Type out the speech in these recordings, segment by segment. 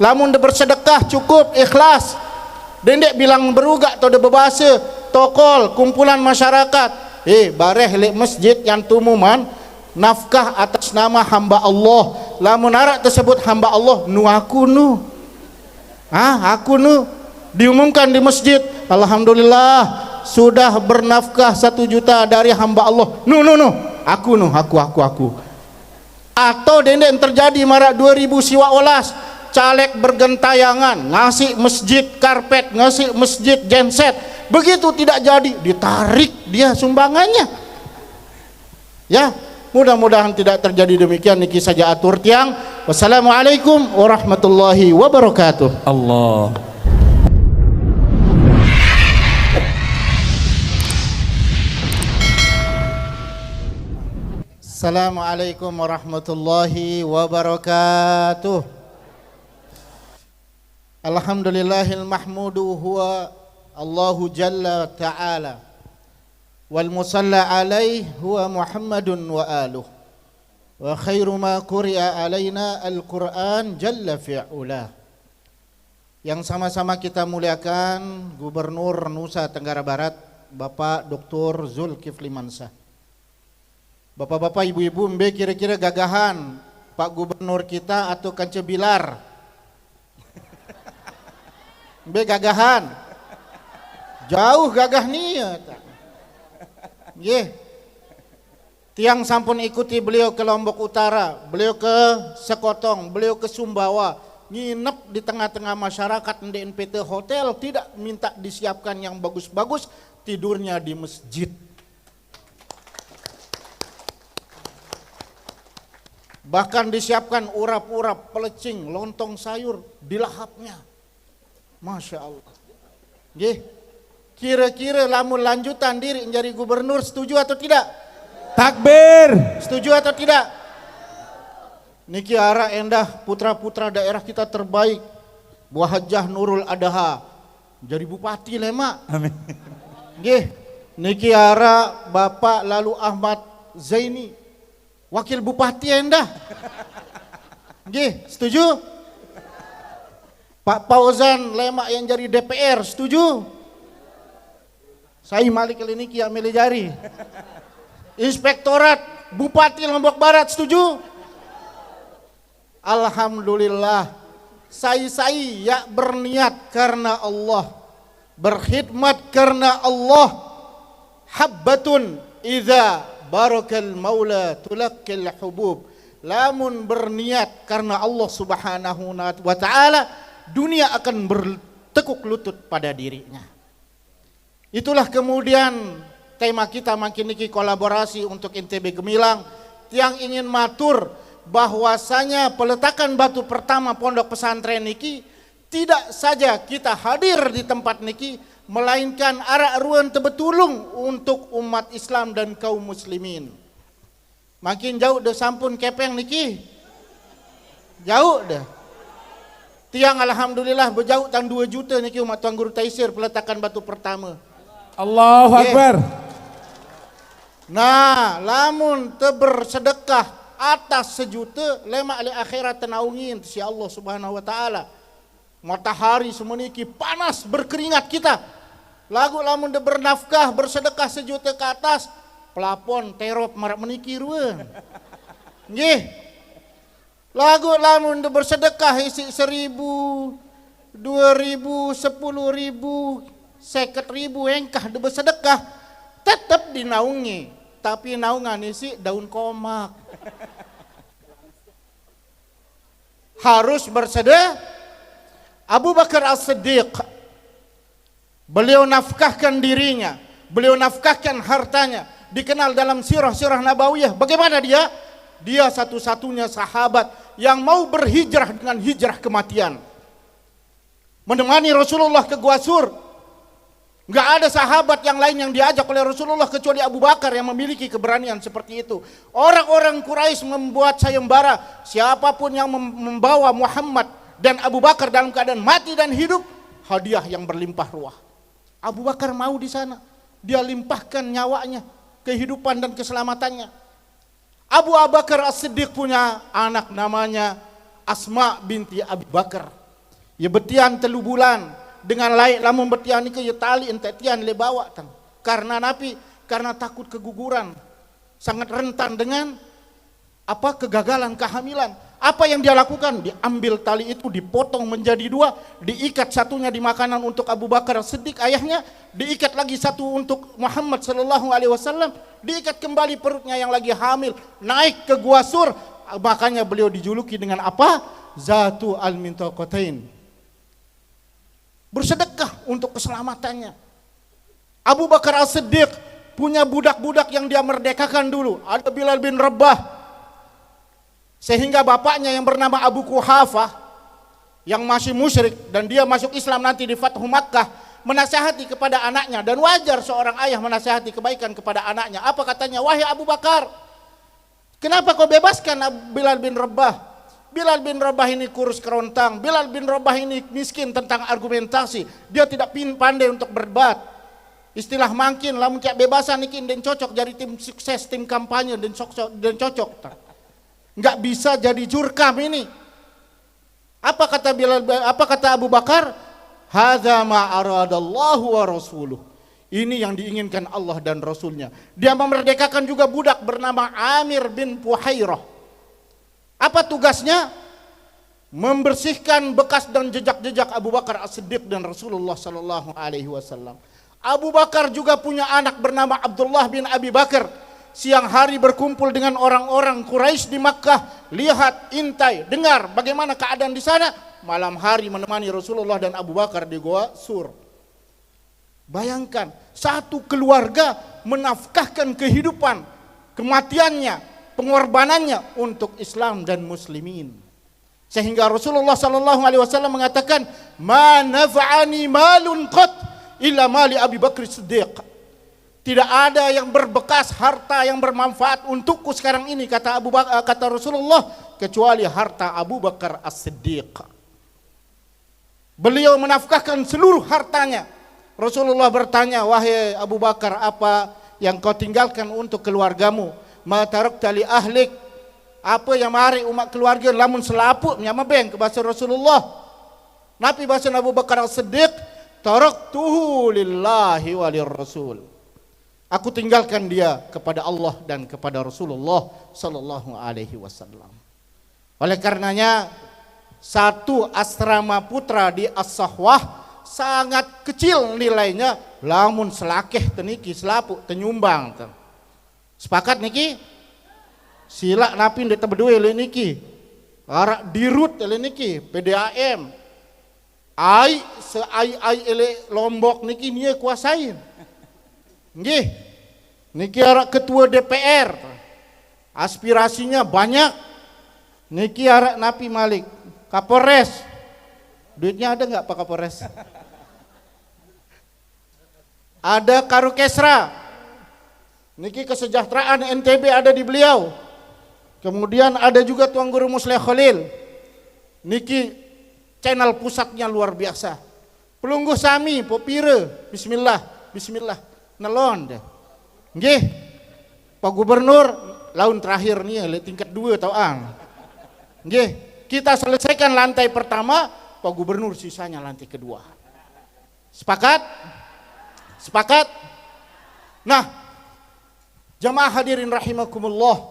lamun de bersedekah cukup ikhlas. Dendek bilang berugak atau de berbahasa tokol kumpulan masyarakat. Bareh lek masjid yang tumuman nafkah atas nama hamba Allah. Lamun arak tersebut hamba Allah, nu aku nu. Aku nu diumumkan di masjid. Alhamdulillah sudah bernafkah 1 juta dari hamba Allah. Nu. Aku. Atau dendek terjadi marak 2000 siwa olas. Caleg bergentayangan, ngasih masjid karpet, ngasih masjid genset. Begitu tidak jadi, ditarik dia sumbangannya. Ya, mudah-mudahan tidak terjadi demikian. Niki saja atur tiang. Wassalamualaikum warahmatullahi wabarakatuh. Allah. Assalamualaikum warahmatullahi wabarakatuh. Alhamdulillahil mahmudu huwa Allahu jalla ta'ala wal musalla alaih huwa Muhammadun wa aluh wa khairu ma quri'a alaina al-Quran jalla fi'ula. Yang sama-sama kita muliakan Gubernur Nusa Tenggara Barat Bapak Dr. Zulkifli Mansah. Bapak-bapak, ibu-ibu, mbe kira-kira gagahan Pak Gubernur kita atau Kance Bilar? Mbe gagahan. Jauh gagah niat. Tiang sampun ikuti beliau ke Lombok Utara, beliau ke Sekotong, beliau ke Sumbawa, nginep di tengah-tengah masyarakat di NPT hotel, tidak minta disiapkan yang bagus-bagus, tidurnya di masjid. Bahkan disiapkan urap-urap, pelecing, lontong sayur di lahapnya. Masya Allah. Kira-kira lamun lanjutan diri menjadi gubernur, setuju atau tidak? Takbir. Setuju atau tidak? Niki ara endah putra-putra daerah kita terbaik, Bu Hajah Nurul Adaha jadi bupati Lema. Amin. Niki ara Bapak Lalu Ahmad Zaini wakil bupati endah. Setuju? Pak Fauzan Lemak yang jadi DPR, setuju? Saya Malik Eliniki yang milih jari. Inspektorat Bupati Lombok Barat, setuju? Alhamdulillah. Saya ya berniat karena Allah, berkhidmat karena Allah. Habbatun idza barakal maula tulaqqil hubub. Lamun berniat karena Allah Subhanahu wa taala, dunia akan bertekuk lutut pada dirinya. Itulah kemudian tema kita makin niki kolaborasi untuk NTB Gemilang yang ingin matur bahwasanya peletakan batu pertama pondok pesantren niki tidak saja kita hadir di tempat niki, melainkan arak ruan tebetulung untuk umat Islam dan kaum muslimin. Makin jauh dah sampun kepeng niki, jauh dah. Tiang alhamdulillah berjauh tang 2 juta niki umat Tuan Guru Taisir peletakan batu pertama. Allahu Akbar. Nah, lamun bersedekah atas 1 juta lemak li akhirat tenaungin si Allah Subhanahu wa taala. Matahari semeniki panas berkeringat kita. Lagu lamun de bernafkah bersedekah 1 juta ke atas, pelapon terop marak meniki rueun. Nggih. Lagu lamun de bersedekah isi 1.000, 2.000, 10.000, 50.000 engkah de bersedekah tetap dinaungi, tapi naungan isi daun komak. Harus bersedekah. Abu Bakar As-Siddiq, beliau nafkahkan dirinya, beliau nafkahkan hartanya, dikenal dalam sirah-sirah nabawiyah. Bagaimana dia? Dia satu-satunya sahabat yang mau berhijrah dengan hijrah kematian. Menemani Rasulullah ke Gua Sur. Enggak ada sahabat yang lain yang diajak oleh Rasulullah kecuali Abu Bakar yang memiliki keberanian seperti itu. Orang-orang Quraisy membuat sayembara, siapapun yang membawa Muhammad dan Abu Bakar dalam keadaan mati dan hidup, hadiah yang berlimpah ruah. Abu Bakar mau di sana. Dia limpahkan nyawanya, kehidupan dan keselamatannya. Abu Bakar As-Siddiq punya anak namanya Asma binti Abi Bakar. Ya betian telu bulan dengan laik lamun betian niki ya tali ente tian le bawa tang. Karena napi karena takut keguguran. Sangat rentan dengan kegagalan kehamilan. Apa yang dia lakukan? Diambil tali itu, dipotong menjadi dua, diikat satunya di makanan untuk Abu Bakar Siddiq ayahnya, diikat lagi satu untuk Muhammad sallallahu alaihi wasallam, diikat kembali perutnya yang lagi hamil, naik ke Gua Sur. Makanya beliau dijuluki dengan apa? Zatu al-Mintaqatain. Bersedekah untuk keselamatannya. Abu Bakar As-Siddiq punya budak-budak yang dia merdekakan dulu. Ada Bilal bin Rabah. Sehingga bapaknya yang bernama Abu Quhafah yang masih musyrik dan dia masuk Islam nanti di Fathu Makkah menasihati kepada anaknya, dan wajar seorang ayah menasihati kebaikan kepada anaknya. Apa katanya? Wahai Abu Bakar, kenapa kau bebaskan Bilal bin Rabah? Bilal bin Rabah ini kurus kerontang, Bilal bin Rabah ini miskin tentang argumentasi, dia tidak pandai untuk berdebat. Istilah mangkin lamun cak bebasan ikin dan cocok jadi tim sukses, tim kampanye dan cocok. Enggak bisa jadi jurkam ini. Apa kata Abu Bakar? Hadza ma aradallahu wa rasuluh. Ini yang diinginkan Allah dan Rasulnya. Dia memerdekakan juga budak bernama Amir bin Puhairah. Apa tugasnya? Membersihkan bekas dan jejak-jejak Abu Bakar As-Siddiq dan Rasulullah sallallahu alaihi wasallam. Abu Bakar juga punya anak bernama Abdullah bin Abi Bakar. Siang hari berkumpul dengan orang-orang Quraisy di Makkah, lihat, intai, dengar bagaimana keadaan di sana. Malam hari menemani Rasulullah dan Abu Bakar di Gua Sur. Bayangkan, satu keluarga menafkahkan kehidupan, kematiannya, pengorbanannya untuk Islam dan muslimin. Sehingga Rasulullah sallallahu alaihi wasallam mengatakan, "Ma nafa'ani malun qat illa mali Abi Bakr Siddiq." Tidak ada yang berbekas harta yang bermanfaat untukku sekarang ini, kata Rasulullah, kecuali harta Abu Bakar As-Siddiq. Beliau menafkahkan seluruh hartanya. Rasulullah bertanya, wahai Abu Bakar, apa yang kau tinggalkan untuk keluargamu? Ma tarakta li ahlik. Apa yang mari umat keluarga lamun selaput nyama beng ke bahasa Rasulullah. Nabi bahasa Abu Bakar As-Siddiq, taraktuhu lillahi walir rasul. Aku tinggalkan dia kepada Allah dan kepada Rasulullah sallallahu alaihi wasallam. Oleh karenanya satu asrama putra di As-Sahwah sangat kecil nilainya, lamun selakeh teniki selapuk tenyumbang. Sepakat niki? Sila napi ndek tebedue le niki. Arak dirut le niki, PDAM. Ai seai ele Lombok niki nie kuasain. Nggih, niki arak ketua DPR, aspirasinya banyak. Niki arak Napi Malik, Kapolres, duitnya ada nggak Pak Kapolres? Ada Karukesra, niki kesejahteraan NTB ada di beliau. Kemudian ada juga Tuan Guru Musleh Khalil, niki channel pusatnya luar biasa. Pelungguh Sami, Popire, Bismillah, Bismillah. Nelon deh. Nggih. Pak Gubernur laun terakhir nih tingkat 2 tau ang. Nggih, kita selesaikan lantai pertama, Pak Gubernur sisanya lantai kedua. Sepakat? Sepakat? Nah, jamaah hadirin rahimakumullah.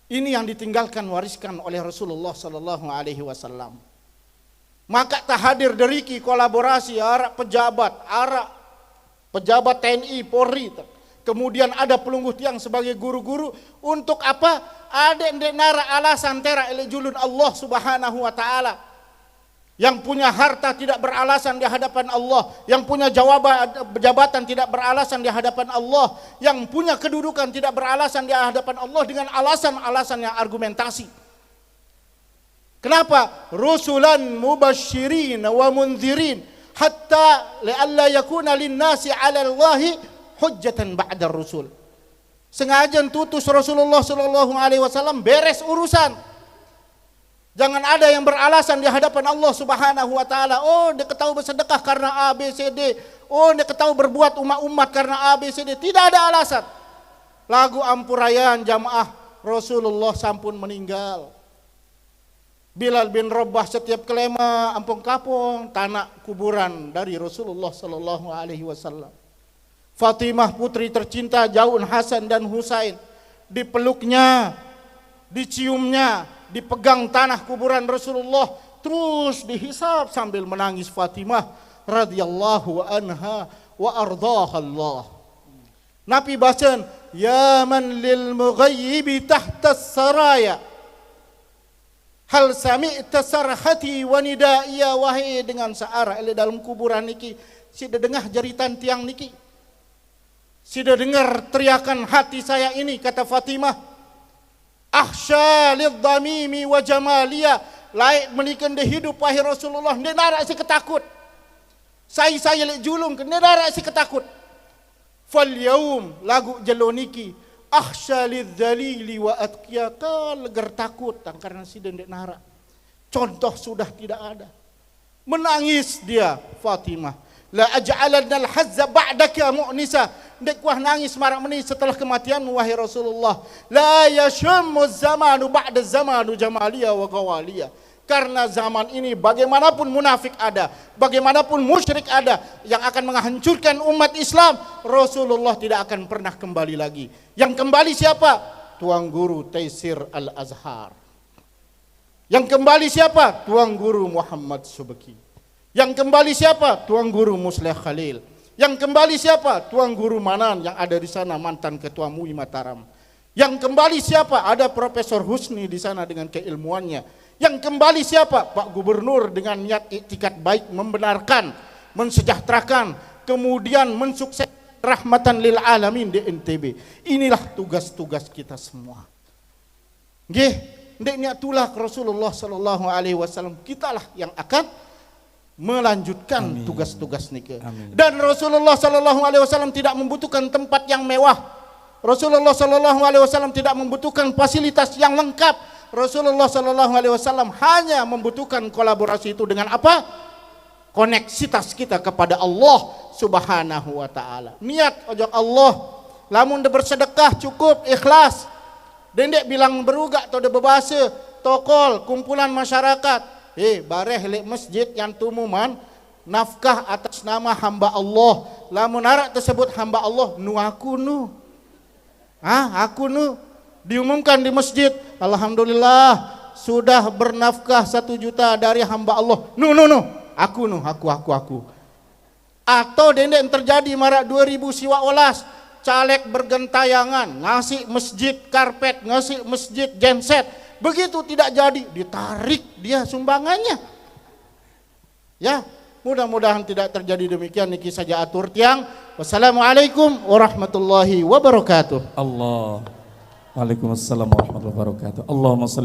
Ini yang ditinggalkan wariskan oleh Rasulullah sallallahu alaihi wasallam. Maka tak hadir deriki kolaborasi arak pejabat TNI, Polri, kemudian ada pelungguh tiang sebagai guru-guru untuk apa? Ada nara alasan tera ele julun Allah Subhanahu wa taala. Yang punya harta tidak beralasan di hadapan Allah, yang punya jabatan tidak beralasan di hadapan Allah, yang punya kedudukan tidak beralasan di hadapan Allah dengan alasan-alasan yang argumentasi. Kenapa? Rusulan mubasysyirin wa mundzirin. Hatta li'alla yakuna linnasi 'ala Allahi hujjatan ba'da rusul. Sengaja tutus Rasulullah sallallahu alaihi wasallam beres urusan. Jangan ada yang beralasan di hadapan Allah Subhanahu wa taala. Oh, dia ketahu bersedekah karena A B C D. Oh, dia ketahu berbuat umat karena A B C D. Tidak ada alasan. Lagu ampurayan jamaah Rasulullah sampun meninggal. Bilal bin Rabah setiap kelema ampung kapung tanah kuburan dari Rasulullah sallallahu alaihi wasallam. Fatimah putri tercinta Jaun Hasan dan Husain dipeluknya, diciumnya, dipegang tanah kuburan Rasulullah, terus dihisab sambil menangis Fatimah radhiyallahu anha wa ardhaha Allah. Nabi bacan, ya man lil mughayyibi tahta saraya, hal sami'ta sarhati wa nidaiya, wahai dengan searah ele dalam kuburan niki sida dengah jeritan tiang niki, sida dengar teriakan hati saya ini, kata Fatimah. Ahsya lidhamimi wa jamalia, laik menikan de hidup wahai Rasulullah, de narak si ketakut. Saya lek julung ke de narak si ketakut. Fal yaum lagu jeloniki akhsha lidzalili wa atqiyaka, leger takut karena si dendek nara. Contoh sudah tidak ada. Menangis dia Fatimah. La aj'alanna al-hazza ba'daka mu'nisa, dek wah nangis marak meni setelah kematian wahai Rasulullah. La yashummu zamanu ba'da zamanu jamalia wa ghawalia. Karena zaman ini bagaimanapun munafik ada, bagaimanapun musyrik ada yang akan menghancurkan umat Islam, Rasulullah tidak akan pernah kembali lagi. Yang kembali siapa? Tuan Guru Taisir Al-Azhar. Yang kembali siapa? Tuan Guru Muhammad Subki. Yang kembali siapa? Tuan Guru Musleh Khalil. Yang kembali siapa? Tuan Guru Manan yang ada di sana, mantan ketua MUI Mataram. Yang kembali siapa? Ada Profesor Husni di sana dengan keilmuannya. Yang kembali siapa? Pak Gubernur dengan niat iktikat baik, membenarkan, mensejahterakan, kemudian mensukses rahmatan lil alamin di NTB. Inilah tugas-tugas kita semua. Nggih, ndek niat tulah Rasulullah sallallahu alaihi wasallam, kitalah yang akan melanjutkan tugas-tugas niki. Dan Rasulullah sallallahu alaihi wasallam tidak membutuhkan tempat yang mewah. Rasulullah sallallahu alaihi wasallam tidak membutuhkan fasilitas yang lengkap. Rasulullah sallallahu alaihi wasallam hanya membutuhkan kolaborasi itu dengan apa? Koneksitas kita kepada Allah Subhanahu wa taala. Niat ojok Allah, lamun de bersedekah cukup ikhlas. Dendek bilang berugak atau de bebahasa tokol kumpulan masyarakat. Bareh lek masjid yang tumuman nafkah atas nama hamba Allah. Lamun arak tersebut hamba Allah, nu aku nu. Aku nu. Diumumkan di masjid, alhamdulillah sudah bernafkah 1 juta dari hamba Allah. Aku. Atau dendek terjadi marak 2000 siwa olas, caleg bergentayangan, ngasih masjid karpet, ngasih masjid genset. Begitu tidak jadi, ditarik dia sumbangannya. Ya, mudah-mudahan tidak terjadi demikian. Niki saja atur tiang. Wassalamualaikum warahmatullahi wabarakatuh. Waalaikumsalam warahmatullahi wabarakatuh. Allahumma shalli